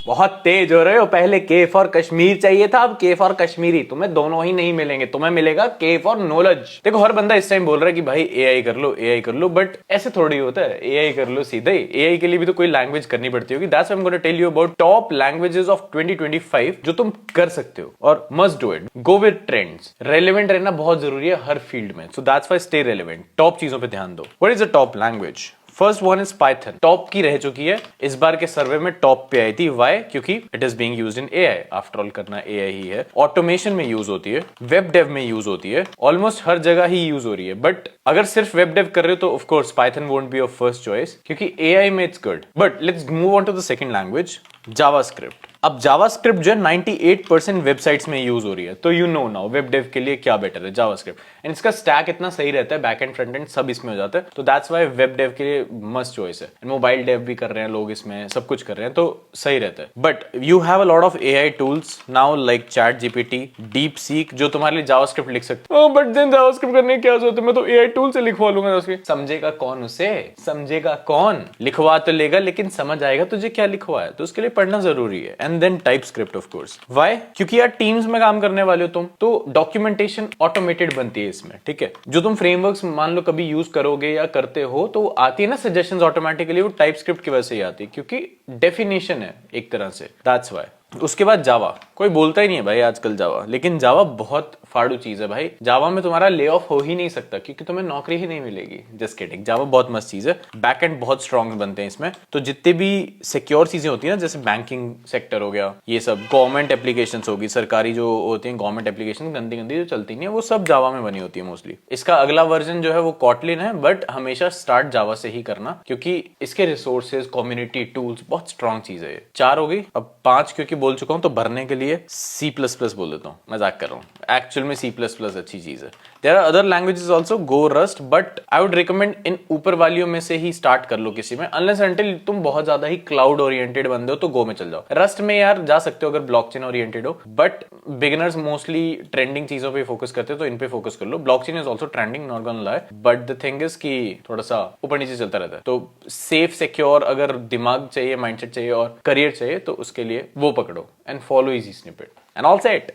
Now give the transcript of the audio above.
बहुत तेज हो रहे हो। पहले के फॉर कश्मीर चाहिए था, अब के फॉर कश्मीरी। तुम्हें दोनों ही नहीं मिलेंगे, तुम्हें मिलेगा के फॉर नॉलेज। देखो हर बंदा इस टाइम बोल रहा है कि भाई एआई कर लो, एआई कर लो, बट ऐसे थोड़ी होता है। एआई कर लो सीधे ही, एआई के लिए भी तो कोई लैंग्वेज करनी पड़ती होगी। That's why I am gonna tell you about top languages of 2025 जो तुम कर सकते हो और must do it. Go with trends. Relevant रहना बहुत जरूरी है हर फील्ड में, so that's why stay relevant. Top चीजों पे ध्यान दो। What is the top language? First one is Python. Top की रह चुकी है, इस बार के सर्वे में टॉप पे आई थी। वाई? क्योंकि it is being used in AI. After all करना एआई ही है। ऑटोमेशन में यूज होती है, वेब डेव में यूज होती है, ऑलमोस्ट हर जगह ही यूज हो रही है। बट अगर सिर्फ वेब डेव कर रहे हो तो of course Python won't be your first choice, क्योंकि एआई में it's good. But let's move on to the second language, JavaScript. अब जावास्क्रिप्ट जो है 98% वेबसाइट्स में यूज हो रही है, तो you know now web dev के लिए क्या बेटर है, जावास्क्रिप्ट। एंड इसका स्टैक इतना सही रहता है, बैक एंड फ्रंट एंड सब इसमें हो जाता है, तो दैट्स व्हाई वेब डेव के लिए मस्ट चॉइस है। एंड मोबाइल डेव भी कर रहे हैं लोग, इसमें सब कुछ कर रहे हैं, तो सही रहता है। But you have a lot of AI tools now like chat GPT, deep seek, जो तुम्हारे लिए जावास्क्रिप्ट लिख सकते हो। बट देन जावास्क्रिप्ट करने की क्या जरूरत है? मैं तो एआई टूल से लिखवा लूंगा। उसके समझेगा कौन? उसे समझेगा कौन? लिखवा तो लेगा, लेकिन समझ आएगा तुझे क्या लिखवा है? तो उसके लिए पढ़ना जरूरी है। And then TypeScript of course. Why? क्योंकि यार टीम्स में काम करने वाले हो तुम, तो डॉक्यूमेंटेशन ऑटोमेटेड बनती है इसमें, ठीक है? जो तुम फ्रेमवर्क्स मान लो कभी यूज करोगे या करते हो, तो आती है ना सजेशंस ऑटोमेटिकली, वो टाइपस्क्रिप्ट की वजह से ही आती है, क्योंकि डेफिनेशन है एक तरह से। That's why. उसके बाद जावा। कोई बोलता ही नहीं है भाई आजकल जावा, लेकिन जावा बहुत फाड़ू चीज है भाई। जावा में तुम्हारा ले ऑफ हो ही नहीं सकता, क्योंकि तुम्हें नौकरी ही नहीं मिलेगी। Just kidding. जावा बहुत मस्त चीज है। बैक एंड बहुत स्ट्रॉन्ग बनते हैं इसमें, तो जितने भी सिक्योर चीजें होती है ना, जैसे बैंकिंग सेक्टर हो गया, ये सब गवर्नमेंट एप्लीकेशन होगी, सरकारी जो होती है गवर्नमेंट एप्लीकेशन, गंदी गंदी जो चलती नहीं है, वो सब जावा में बनी होती है मोस्टली। इसका अगला वर्जन जो है वो कॉटलिन है, बट हमेशा स्टार्ट जावा से ही करना, क्योंकि इसके रिसोर्सेज, कम्युनिटी, टूल्स बहुत स्ट्रॉन्ग चीज है। 4 हो गई, अब 5 क्योंकि बोल चुका हूं तो भरने के लिए C++ बोल देता हूँ, मजाक कर रहा हूँ। एक्चुअल में C++ अच्छी चीज है। There are other languages also, Go, Rust, but I would recommend इन ऊपर वालियों में से ही स्टार्ट कर लो किसी में, अनलेस अंटिल तुम बहुत ज्यादा ही क्लाउड ओरिएंटेड बंदे हो तो गो में चल जाओ। रस्ट में यार जा सकते हो अगर ब्लॉकचेन ओरिएंटेड हो, बट बिगिनर्स मोस्टली ट्रेंडिंग चीजों पे फोकस करते हो, तो इन पे फोकस कर लो। Blockchain is also trending, not gonna lie, but the thing is कि थोड़ा सा ऊपर नीचे चलता रहता है। तो सेफ सिक्योर अगर दिमाग चाहिए, माइंडसेट चाहिए और करियर चाहिए, तो उसके लिए वो पकड़ो and follow easy snippet and all set.